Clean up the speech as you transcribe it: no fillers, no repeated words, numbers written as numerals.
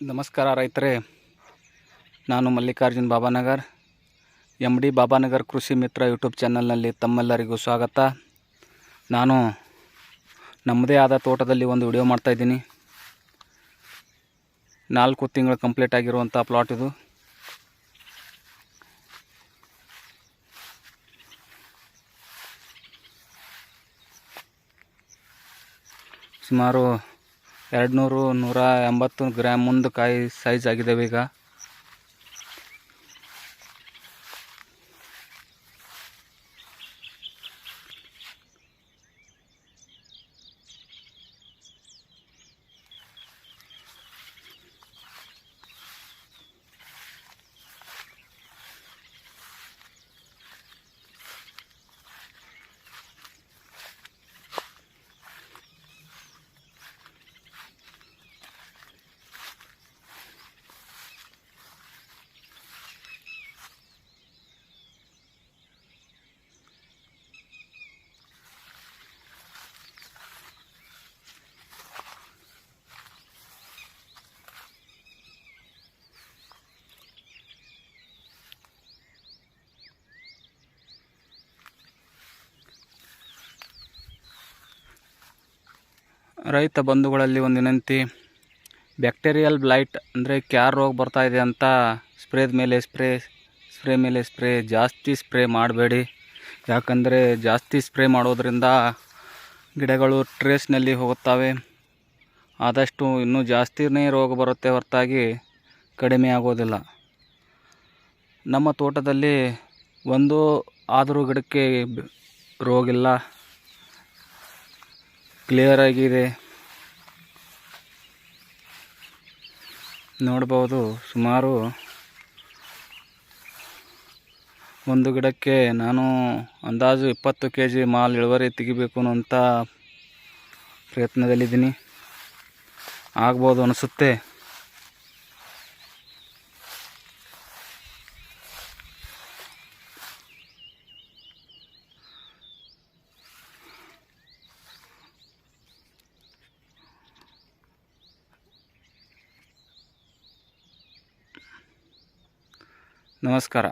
ನಮಸ್ಕಾರ ರೈತರೇ, ನಾನು ಮಲ್ಲಿಕಾರ್ಜುನ್ ಬಾಬಾನಗರ್, MD ಬಾಬಾನಗರ್ ಕೃಷಿ ಮಿತ್ರ ಯೂಟ್ಯೂಬ್ ಚಾನಲ್ನಲ್ಲಿ ತಮ್ಮೆಲ್ಲರಿಗೂ ಸ್ವಾಗತ. ನಾನು ನಮ್ಮದೇ ಆದ ತೋಟದಲ್ಲಿ ಒಂದು ವಿಡಿಯೋ ಮಾಡ್ತಾಯಿದ್ದೀನಿ. 4 ತಿಂಗಳು ಕಂಪ್ಲೀಟ್ ಆಗಿರುವಂಥ ಪ್ಲಾಟ್ ಇದು. ಸುಮಾರು 200-180 ಗ್ರಾಮ್ ಮುಂದೆ ಕಾಯಿ ಸೈಜ್ ಆಗಿದ್ದಾವೆ ಈಗ. ರೈತ ಬಂಧುಗಳಲ್ಲಿ ಒಂದು ವಿನಂತಿ, ಬ್ಯಾಕ್ಟೀರಿಯಲ್ ಬ್ಲೈಟ್ ಅಂದರೆ ಕ್ಯಾರ್ ರೋಗ ಬರ್ತಾ ಇದೆ ಅಂತ ಸ್ಪ್ರೇ ಮೇಲೆ ಸ್ಪ್ರೇ ಜಾಸ್ತಿ ಸ್ಪ್ರೇ ಮಾಡಬೇಡಿ. ಯಾಕಂದರೆ ಜಾಸ್ತಿ ಸ್ಪ್ರೇ ಮಾಡೋದ್ರಿಂದ ಗಿಡಗಳು ಟ್ರೇಸ್ನಲ್ಲಿ ಹೋಗುತ್ತವೆ. ಆದಷ್ಟು ಇನ್ನೂ ಜಾಸ್ತಿನೇ ರೋಗ ಬರುತ್ತೆ ಹೊರತಾಗಿ ಕಡಿಮೆ ಆಗೋದಿಲ್ಲ. ನಮ್ಮ ತೋಟದಲ್ಲಿ ಒಂದು ಆದರೂ ಗಿಡಕ್ಕೆ ರೋಗಿಲ್ಲ, ಕ್ಲಿಯರ್ ಆಗಿದೆ ನೋಡ್ಬೋದು. ಸುಮಾರು ಒಂದು ಗಿಡಕ್ಕೆ ನಾನು ಅಂದಾಜು 20 kg ಮಾಲ್ ಇಳುವರಿ ತೆಗಿಬೇಕು ಅಂತ ಪ್ರಯತ್ನದಲ್ಲಿದ್ದೀನಿ. ಆಗ್ಬೋದು ಅನಿಸುತ್ತೆ. ನಮಸ್ಕಾರ.